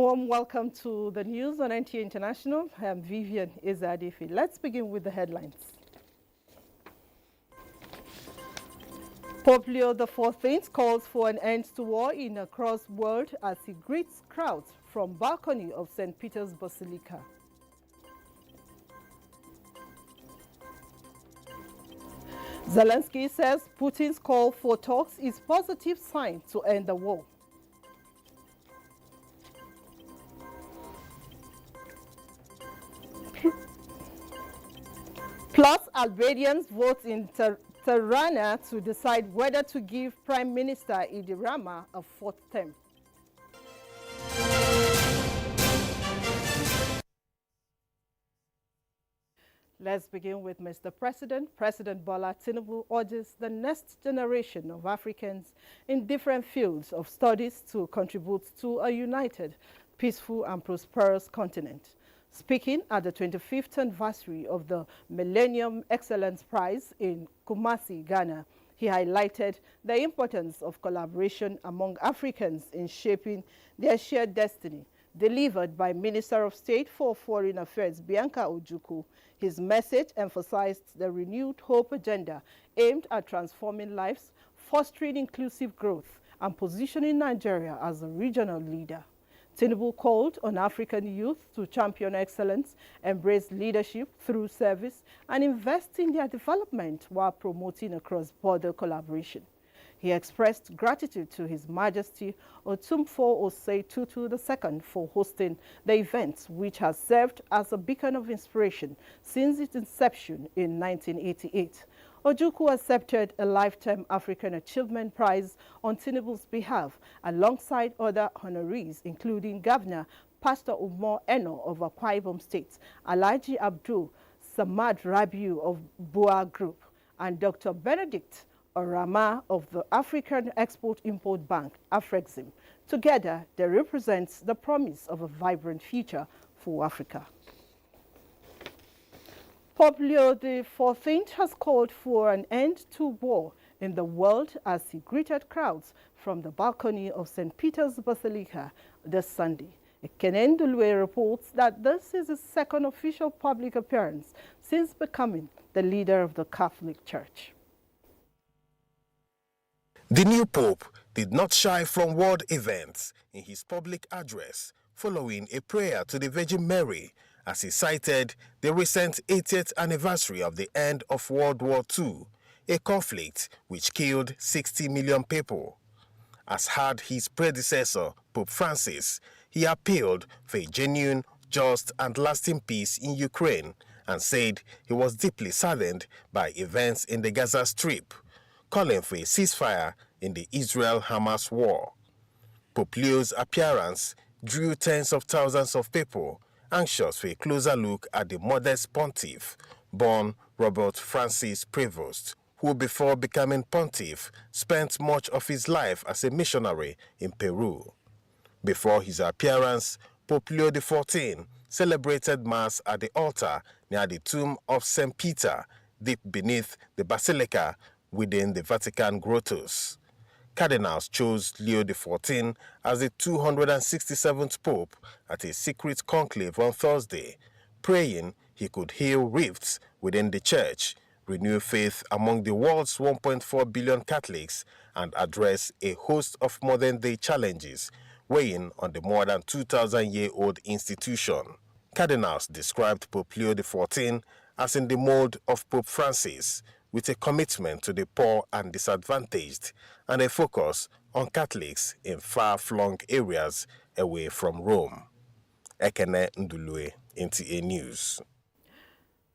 warm welcome to the news on NTAi International. I'm Vivian Ezadifi. Let's begin with the headlines. Pope Leo XIV calls for an end to war in across world as he greets crowds from balcony of St. Peter's Basilica. Zelensky says Putin's call for talks is positive sign to end the war. Plus, Albanians vote in Tirana to decide whether to give Prime Minister Edi Rama a fourth term. Let's begin with Mr. President. President Bola Tinubu urges the next generation of Africans in different fields of studies to contribute to a united, peaceful and prosperous continent. Speaking at the 25th anniversary of the Millennium Excellence Prize in Kumasi, Ghana, he highlighted the importance of collaboration among Africans in shaping their shared destiny. Delivered by Minister of State for Foreign Affairs Bianca Ojukwu, his message emphasized the renewed hope agenda aimed at transforming lives, fostering inclusive growth, and positioning Nigeria as a regional leader. Tinubu called on African youth to champion excellence, embrace leadership through service, and invest in their development while promoting cross-border collaboration. He expressed gratitude to His Majesty Otumfuo Osei Tutu II for hosting the event, which has served as a beacon of inspiration since its inception in 1988. Ojukwu accepted a Lifetime African Achievement Prize on Tinubu's behalf, alongside other honorees, including Governor Pastor Umar Eno of Akwa Ibom State, Alhaji Abdul Samad Rabiu of Bua Group, and Dr. Benedict Orama of the African Export-Import Bank, Afrexim. Together, they represent the promise of a vibrant future for Africa. Pope Leo XIV has called for an end to war in the world as he greeted crowds from the balcony of St. Peter's Basilica this Sunday. Ekene Ndulue reports that this is his second official public appearance since becoming the leader of the Catholic Church. The new Pope did not shy from world events in his public address following a prayer to the Virgin Mary as he cited the recent 80th anniversary of the end of World War II, a conflict which killed 60 million people. As had his predecessor, Pope Francis, he appealed for a genuine, just and lasting peace in Ukraine and said he was deeply saddened by events in the Gaza Strip, calling for a ceasefire in the Israel-Hamas war. Pope Leo's appearance drew tens of thousands of people anxious for a closer look at the modest pontiff, born Robert Francis Prevost, who before becoming pontiff spent much of his life as a missionary in Peru. Before his appearance, Pope Leo XIV celebrated Mass at the altar near the tomb of St. Peter, deep beneath the basilica within the Vatican grottos. Cardinals chose Leo XIV as the 267th Pope at a secret conclave on Thursday, praying he could heal rifts within the Church, renew faith among the world's 1.4 billion Catholics, and address a host of modern-day challenges weighing on the more than 2,000-year-old institution. Cardinals described Pope Leo XIV as in the mold of Pope Francis, with a commitment to the poor and disadvantaged and a focus on Catholics in far-flung areas away from Rome. Ekene Ndulue, NTAi News.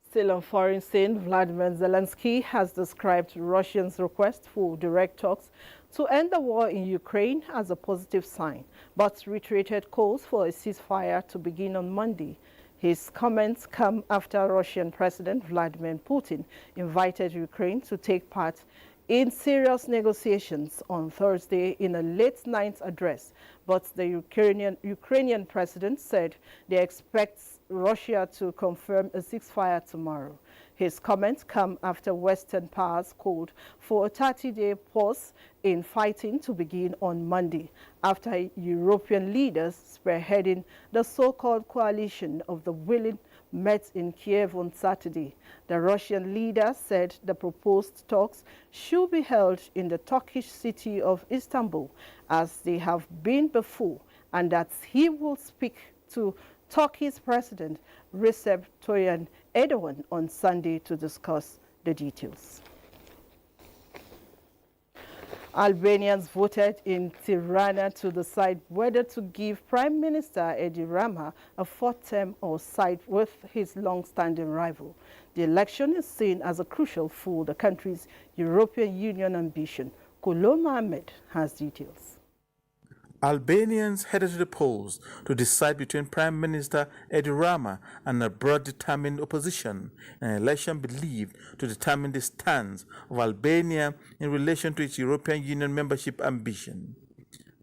Still on foreign scene, Vladimir Zelensky has described Russia's request for direct talks to end the war in Ukraine as a positive sign, but reiterated calls for a ceasefire to begin on Monday. His comments come after Russian President Vladimir Putin invited Ukraine to take part in serious negotiations on Thursday in a late-night address, but the Ukrainian president said they expect Russia to confirm a ceasefire tomorrow. His comments come after Western powers called for a 30-day pause in fighting to begin on Monday, after European leaders spearheading the so-called coalition of the willing met in Kiev on Saturday. The Russian leader said the proposed talks should be held in the Turkish city of Istanbul, as they have been before, and that he will speak to Turkey's President Recep Tayyip Erdogan on Sunday to discuss the details. Albanians voted in Tirana to decide whether to give Prime Minister Edi Rama a fourth term or side with his long-standing rival. The election is seen as a crucial for the country's European Union ambition. Koloma Ahmed has details. Albanians headed to the polls to decide between Prime Minister Edi Rama and a broad determined opposition, an election believed to determine the stance of Albania in relation to its European Union membership ambition.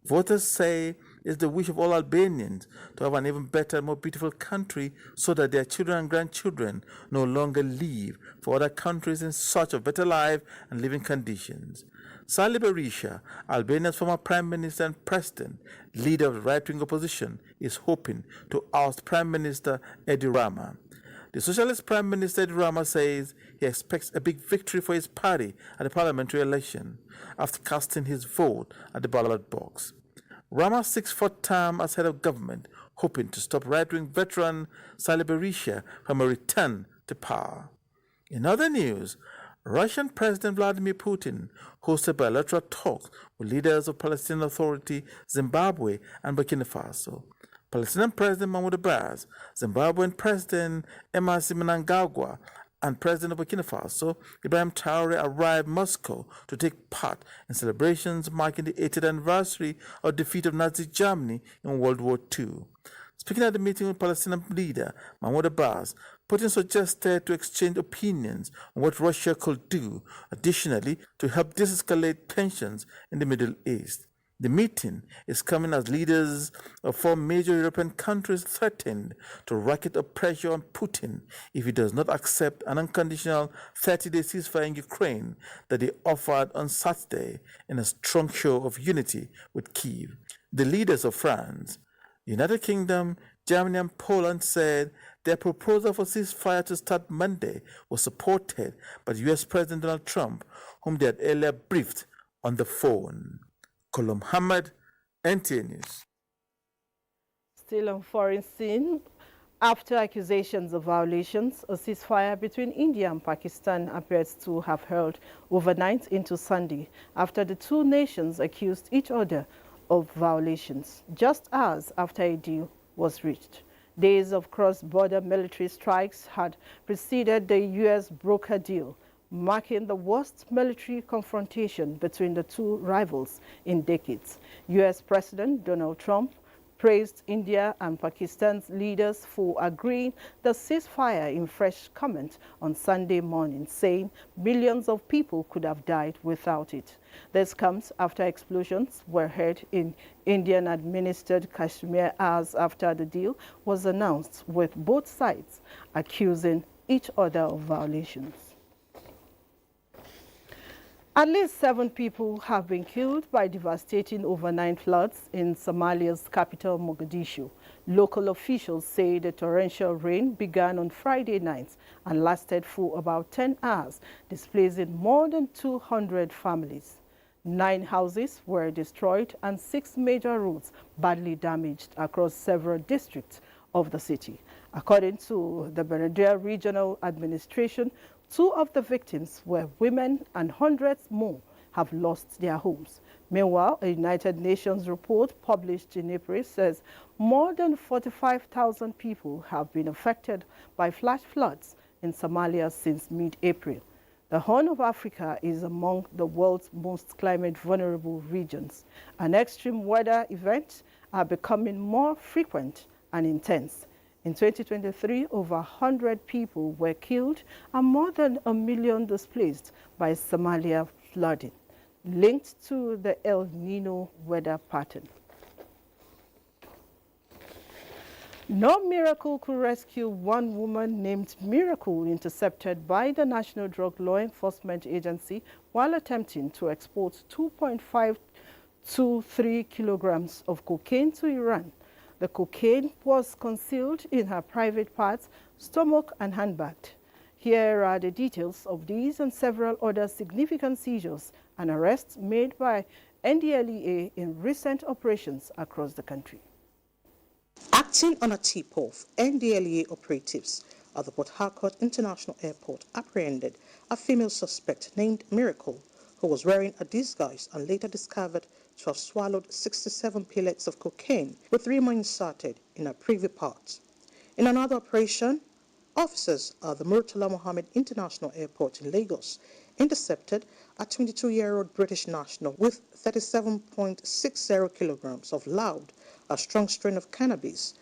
Voters say it's the wish of all Albanians to have an even better, more beautiful country so that their children and grandchildren no longer leave for other countries in search of better life and living conditions. Sali Berisha, Albania's former Prime Minister and President, leader of the right-wing opposition, is hoping to oust Prime Minister Edi Rama. The Socialist Prime Minister Edi Rama says he expects a big victory for his party at the parliamentary election after casting his vote at the ballot box. Rama seeks fourth term as head of government, hoping to stop right-wing veteran Sali Berisha from a return to power. In other news, Russian President Vladimir Putin hosted bilateral talks with leaders of Palestinian Authority, Zimbabwe, and Burkina Faso. Palestinian President Mahmoud Abbas, Zimbabwean President Emmerson Mnangagwa, and President of Burkina Faso, Ibrahim Traore, arrived in Moscow to take part in celebrations marking the 80th anniversary of defeat of Nazi Germany in World War II. Speaking at the meeting with Palestinian leader Mahmoud Abbas, Putin suggested to exchange opinions on what Russia could do, additionally, to help de-escalate tensions in the Middle East. The meeting is coming as leaders of 4 major European countries threatened to racket up pressure on Putin if he does not accept an unconditional 30-day ceasefire in Ukraine that they offered on Saturday in a strong show of unity with Kyiv. The leaders of France, United Kingdom, Germany, and Poland said their proposal for ceasefire to start Monday was supported by the U.S. President Donald Trump, whom they had earlier briefed on the phone. Kolom Hamad, NTAi News. Still on foreign scene, after accusations of violations, a ceasefire between India and Pakistan appears to have held overnight into Sunday after the two nations accused each other of violations, just as after a deal was reached. Days of cross-border military strikes had preceded the U.S. broker deal, marking the worst military confrontation between the two rivals in decades. U.S. President Donald Trump praised India and Pakistan's leaders for agreeing the ceasefire in fresh comment on Sunday morning, saying millions of people could have died without it. This comes after explosions were heard in Indian-administered Kashmir hours after the deal was announced, with both sides accusing each other of violations. At least 7 people have been killed by devastating overnight floods in Somalia's capital, Mogadishu. Local officials say the torrential rain began on Friday night and lasted for about 10 hours, displacing more than 200 families. 9 houses were destroyed and 6 major roads badly damaged across several districts of the city. According to the Benadir Regional Administration, 2 of the victims were women and hundreds more have lost their homes. Meanwhile, a United Nations report published in April says more than 45,000 people have been affected by flash floods in Somalia since mid-April. The Horn of Africa is among the world's most climate vulnerable regions, and extreme weather events are becoming more frequent and intense. In 2023, over 100 people were killed and more than 1 million displaced by Somalia flooding, linked to the El Nino weather pattern. No miracle could rescue one woman named Miracle intercepted by the National Drug Law Enforcement Agency while attempting to export 2.523 kilograms of cocaine to Iran. The cocaine was concealed in her private parts, stomach and handbag. Here are the details of these and several other significant seizures and arrests made by NDLEA in recent operations across the country. Acting on a tip-off, NDLEA operatives at the Port Harcourt International Airport apprehended a female suspect named Miracle, who was wearing a disguise and later discovered to have swallowed 67 pellets of cocaine, with 3 more inserted in her privy parts. In another operation, officers at the Murtala Mohammed International Airport in Lagos intercepted a 22-year-old British national with 37.60 kilograms of loud, a strong strain of cannabis.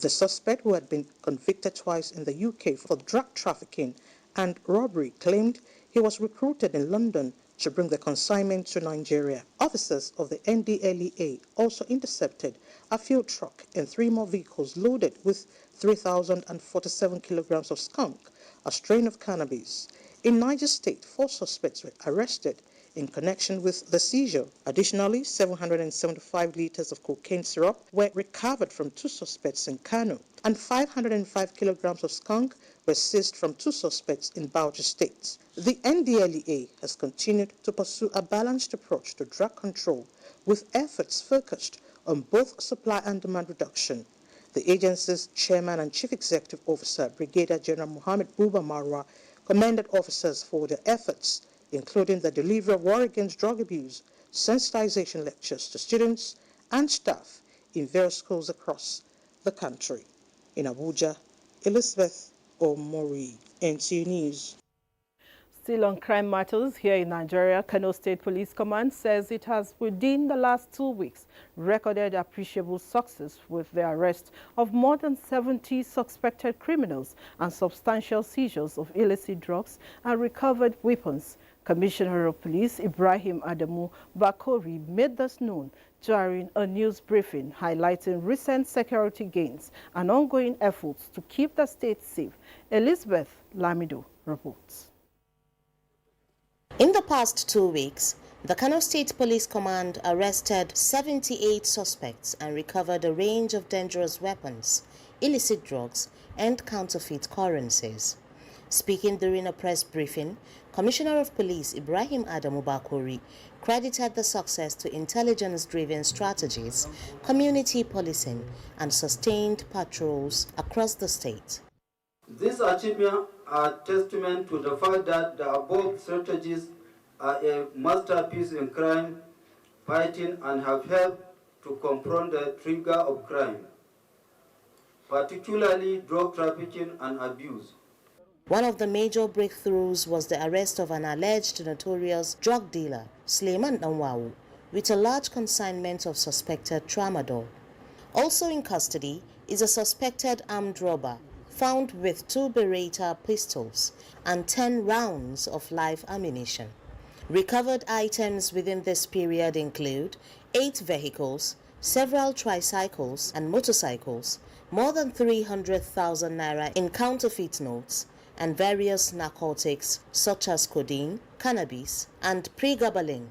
The suspect, who had been convicted twice in the UK for drug trafficking and robbery, claimed he was recruited in London to bring the consignment to Nigeria. Officers of the NDLEA also intercepted a field truck and 3 more vehicles loaded with 3,047 kilograms of skunk, a strain of cannabis. In Niger State, 4 suspects were arrested in connection with the seizure. Additionally, 775 liters of cocaine syrup were recovered from 2 suspects in Kano, and 505 kilograms of skunk were seized from 2 suspects in Bauchi State. The NDLEA has continued to pursue a balanced approach to drug control, with efforts focused on both supply and demand reduction. The agency's chairman and chief executive officer, Brigadier General Mohammed Buba Marwa, commended officers for their efforts, including the delivery of war against drug abuse, sensitization lectures to students and staff in various schools across the country. In Abuja, Elizabeth Omori, NTAi News. Still on crime matters here in Nigeria, Kano State Police Command says it has, within the last 2 weeks, recorded appreciable success with the arrest of more than 70 suspected criminals and substantial seizures of illicit drugs and recovered weapons. Commissioner of Police Ibrahim Adamu Bakori made this known during a news briefing highlighting recent security gains and ongoing efforts to keep the state safe. Elizabeth Lamido reports. In the past 2 weeks, the Kano State Police Command arrested 78 suspects and recovered a range of dangerous weapons, illicit drugs, and counterfeit currencies. Speaking during a press briefing, Commissioner of Police Ibrahim Adamu Bakori credited the success to intelligence-driven strategies, community policing, and sustained patrols across the state. These achievements are testament to the fact that the above strategies are a masterpiece in crime fighting and have helped to confront the trigger of crime, particularly drug trafficking and abuse. One of the major breakthroughs was the arrest of an alleged notorious drug dealer, Suleiman Danwawu, with a large consignment of suspected tramadol. Also in custody is a suspected armed robber, found with 2 Beretta pistols and 10 rounds of live ammunition. Recovered items within this period include 8 vehicles, several tricycles and motorcycles, more than 300,000 naira in counterfeit notes, and various narcotics such as codeine, cannabis, and pregabalin.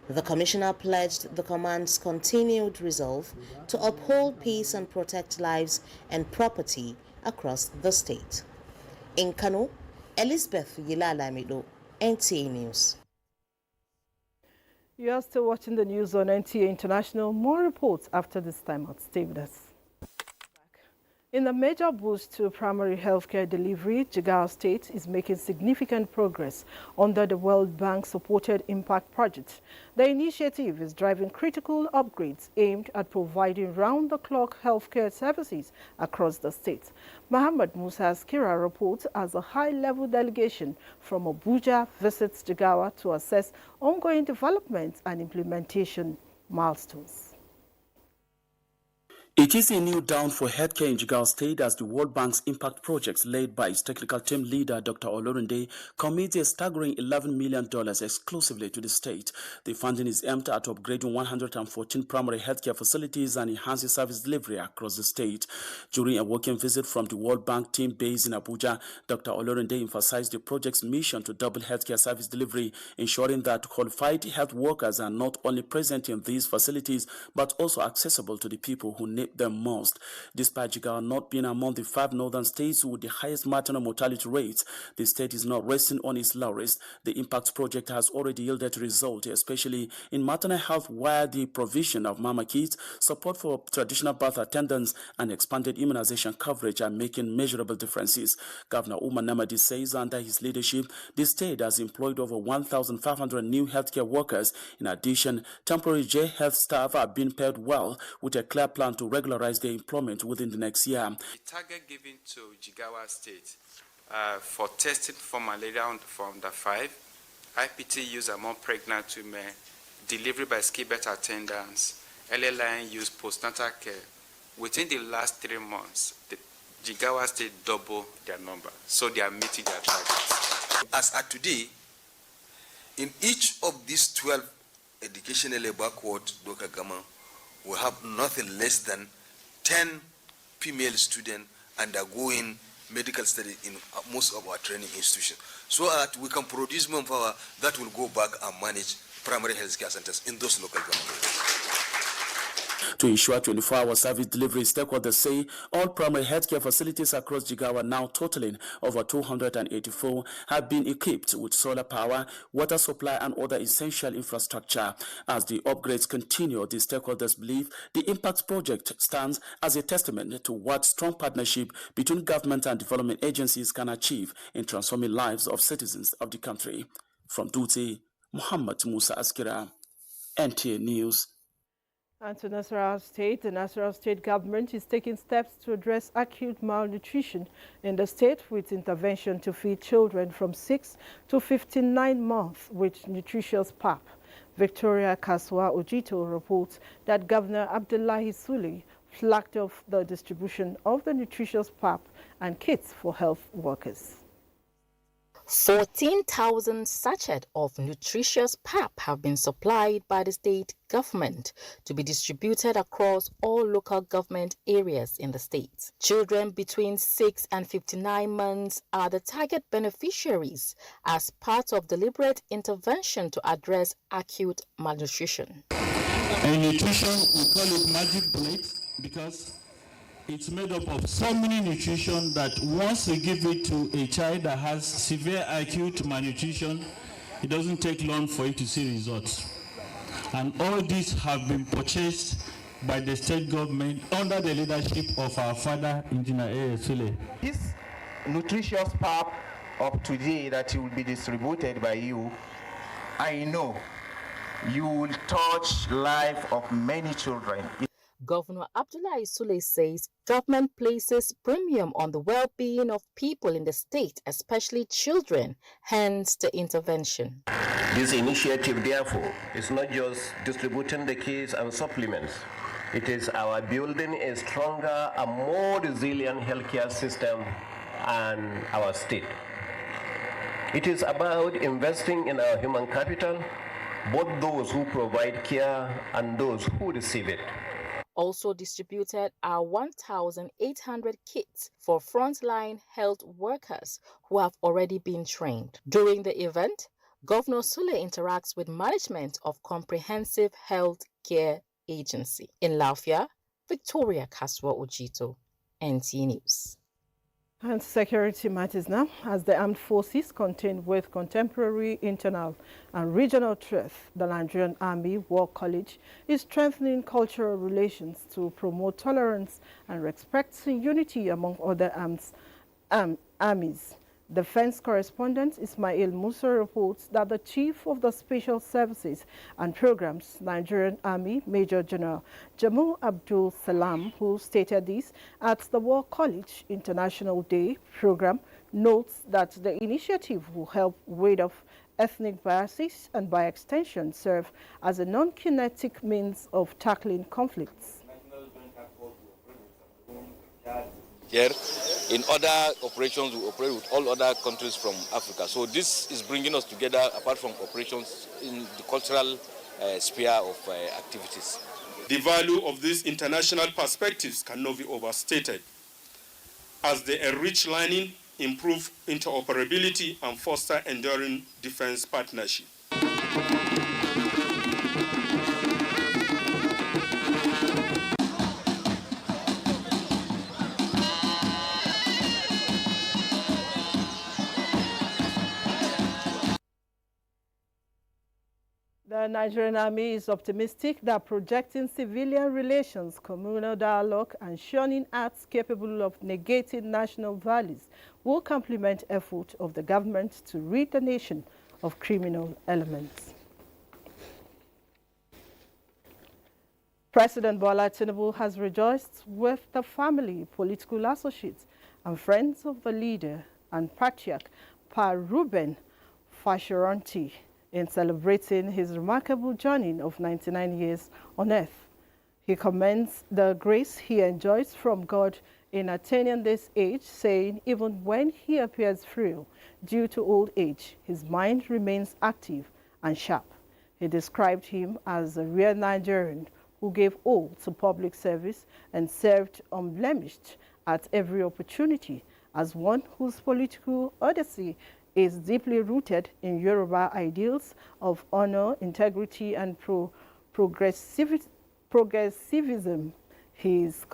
The Commissioner pledged the Command's continued resolve to uphold peace and protect lives and property across the state. In Kano, Elizabeth Yilalamido, NTAi News. You are still watching the news on NTAi International. More reports after this time out. Stay with us. In the major boost to primary healthcare delivery, Jigawa State is making significant progress under the World Bank-supported Impact Project. The initiative is driving critical upgrades aimed at providing round-the-clock healthcare services across the state. Muhammad Musa's Kira reports as a high-level delegation from Abuja visits Jigawa to assess ongoing development and implementation milestones. It is a new dawn for healthcare in Jigawa State as the World Bank's impact projects led by its technical team leader Dr. Olorunde commits a staggering $11 million exclusively to the state. The funding is aimed at upgrading 114 primary healthcare facilities and enhancing service delivery across the state. During a working visit from the World Bank team based in Abuja, Dr. Olorunde emphasized the project's mission to double healthcare service delivery, ensuring that qualified health workers are not only present in these facilities but also accessible to the people who need them most. Despite Jigawa not being among the 5 northern states with the highest maternal mortality rates, the state is not resting on its laurels. The impact project has already yielded results, especially in maternal health, where the provision of mama kits, support for traditional birth attendants, and expanded immunization coverage are making measurable differences. Governor Umar Namadi says under his leadership, the state has employed over 1,500 new healthcare workers. In addition, temporary J health staff are being paid well, with a clear plan to regularize their employment within the next year. The target given to Jigawa State for testing for malaria for under 5, IPT use among pregnant women, delivery by ski birth attendants, early line use postnatal care. Within the last 3 months, the Jigawa State double their number, so they are meeting their targets. As at today, in each of these 12 educationally backward local government, we have nothing less than 10 female students undergoing medical study in most of our training institutions, so that we can produce manpower that will go back and manage primary health care centers in those local governments. To ensure 24-hour service delivery, stakeholders say all primary healthcare facilities across Jigawa, now totaling over 284, have been equipped with solar power, water supply, and other essential infrastructure. As the upgrades continue, the stakeholders believe the Impact Project stands as a testament to what strong partnership between government and development agencies can achieve in transforming lives of citizens of the country. From Dutse, Muhammad Musa Askira, NTAi News. And to Nasarawa State, the Nasarawa State government is taking steps to address acute malnutrition in the state with intervention to feed children from 6 to 59 months with nutritious pap. Victoria Kaswa Ojito reports that Governor Abdullahi Sule flagged off the distribution of the nutritious pap and kits for health workers. 14,000 sachets of nutritious pap have been supplied by the state government to be distributed across all local government areas in the state. Children between 6 and 59 months are the target beneficiaries as part of deliberate intervention to address acute malnutrition. In nutrition, we call it magic bullet because it's made up of so many nutrition that once you give it to a child that has severe acute malnutrition, it doesn't take long for it to see results. And all these have been purchased by the state government under the leadership of our father, NTAi Sule. This nutritious pap of today that will be distributed by you, I know you will touch life of many children. Governor Abdullahi Sule says government places premium on the well-being of people in the state, especially children, hence the intervention. This initiative, therefore, is not just distributing the kits and supplements. It is our building a stronger and more resilient healthcare system and our state. It is about investing in our human capital, both those who provide care and those who receive it. Also distributed are 1,800 kits for frontline health workers who have already been trained. During the event, Governor Sule interacts with management of Comprehensive Health Care Agency. In Lafia, Victoria Kaswa Ojito, NTAi News. And security matters now, as the armed forces contend with contemporary internal and regional threats. The Nigerian Army War College is strengthening cultural relations to promote tolerance and respecting unity among other armies. Defense correspondent Ismail Musa reports that the Chief of the Special Services and Programs, Nigerian Army Major General Jamu Abdul Salam, who stated this at the War College International Day program, notes that the initiative will help ward off ethnic biases and by extension serve as a non-kinetic means of tackling conflicts. here. In other operations, we operate with all other countries from Africa. So this is bringing us together, apart from operations in the cultural sphere of activities. The value of these international perspectives cannot be overstated, as they enrich learning, improve interoperability, and foster enduring defense partnership. The Nigerian Army is optimistic that projecting civilian relations, communal dialogue, and shunning acts capable of negating national values will complement efforts of the government to rid the nation of criminal elements. President Bola Tinubu has rejoiced with the family, political associates, and friends of the leader and patriarch, Pa Reuben Fashoranti, in celebrating his remarkable journey of 99 years on earth. He commends the grace he enjoys from God in attaining this age, saying even when he appears frail due to old age, his mind remains active and sharp. He described him as a real Nigerian who gave all to public service and served unblemished at every opportunity, as one whose political odyssey is deeply rooted in Yoruba ideals of honor, integrity, and progressivism. He is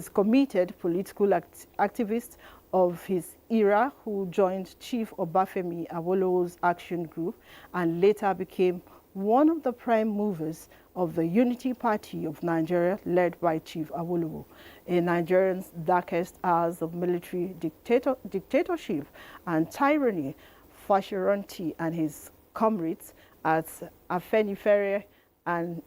committed political activist of his era who joined Chief Obafemi Awolowo's action group and later became one of the prime movers of the Unity Party of Nigeria, led by Chief Awolowo. In Nigeria's darkest hours of military dictatorship and tyranny, Fashoranti and his comrades at Afenifere and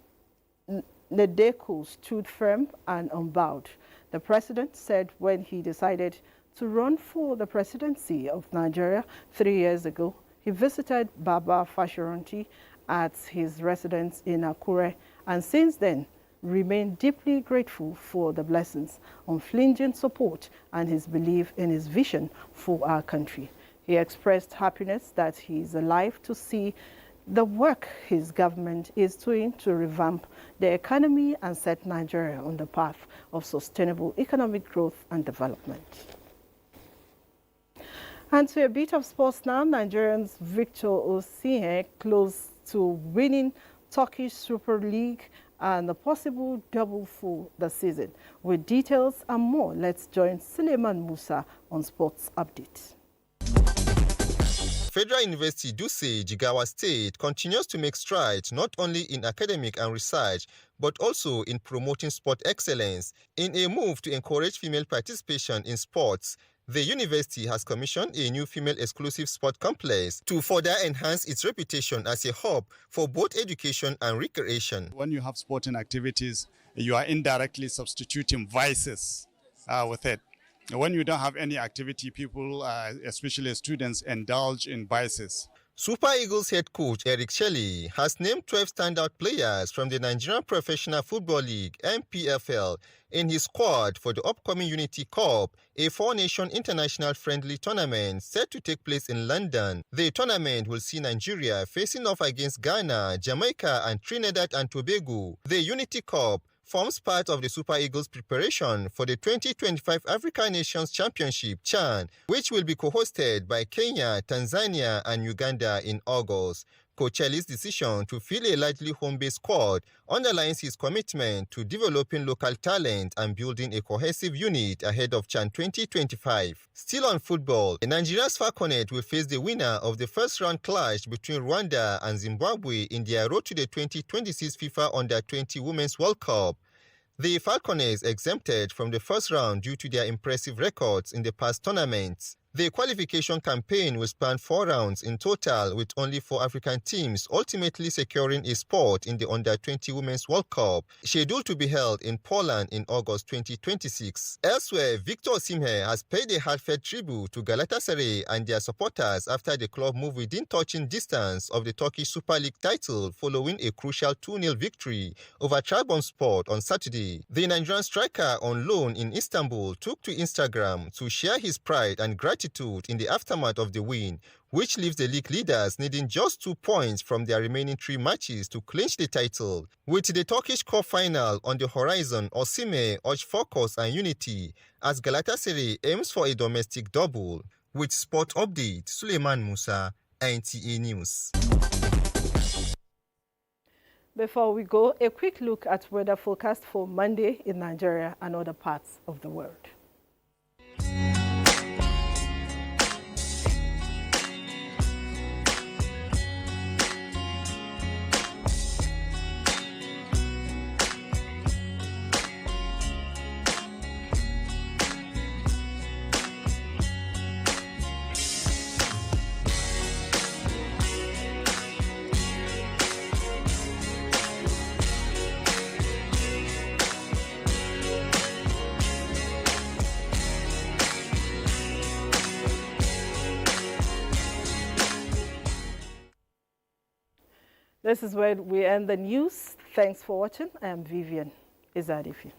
Nedeko stood firm and unbowed. The president said when he decided to run for the presidency of Nigeria 3 years ago, he visited Baba Fashoranti at his residence in Akure, and since then remained deeply grateful for the blessings, unflinching support, and his belief in his vision for our country. He expressed happiness that he is alive to see the work his government is doing to revamp the economy and set Nigeria on the path of sustainable economic growth and development. And to a bit of sports now, Nigerians Victor Osimhen close to winning Turkish Super League and a possible double for the season. With details and more, let's join Suleiman Musa on Sports Update. Federal University Dutse, Jigawa State continues to make strides not only in academic and research, but also in promoting sport excellence. In a move to encourage female participation in sports, the university has commissioned a new female-exclusive sport complex to further enhance its reputation as a hub for both education and recreation. When you have sporting activities, you are indirectly substituting vices with it. When you don't have any activity, people, especially students, indulge in vices. Super Eagles head coach Eric Shelley has named 12 standout players from the Nigerian Professional Football League (NPFL) in his squad for the upcoming Unity Cup, a four-nation international friendly tournament set to take place in London. The tournament will see Nigeria facing off against Ghana, Jamaica, and Trinidad and Tobago. The Unity Cup forms part of the Super Eagles' preparation for the 2025 African Nations Championship (CHAN), which will be co-hosted by Kenya, Tanzania, and Uganda in August. Coach Ellie's decision to field a largely home-based squad underlines his commitment to developing local talent and building a cohesive unit ahead of CHAN 2025. Still on football, Nigeria's Falconet will face the winner of the first-round clash between Rwanda and Zimbabwe in their road to the 2026 FIFA Under-20 Women's World Cup. The Falconets exempted from the first round due to their impressive records in the past tournaments. The qualification campaign will span 4 rounds in total, with only 4 African teams ultimately securing a spot in the Under-20 Women's World Cup, scheduled to be held in Poland in August 2026. Elsewhere, Victor Osimhen has paid a heartfelt tribute to Galatasaray and their supporters after the club moved within touching distance of the Turkish Super League title following a crucial 2-0 victory over Trabzonspor on Saturday. The Nigerian striker on loan in Istanbul took to Instagram to share his pride and gratitude in the aftermath of the win, which leaves the league leaders needing just 2 points from their remaining 3 matches to clinch the title. With the Turkish Cup final on the horizon, Osimhen urged focus and unity as Galatasaray aims for a domestic double. With Sport Update, Suleiman Musa, NTAi News. Before we go, a quick look at weather forecast for Monday in Nigeria and other parts of the world. This is where we end the news. Thanks for watching. I am Vivian Izadifi.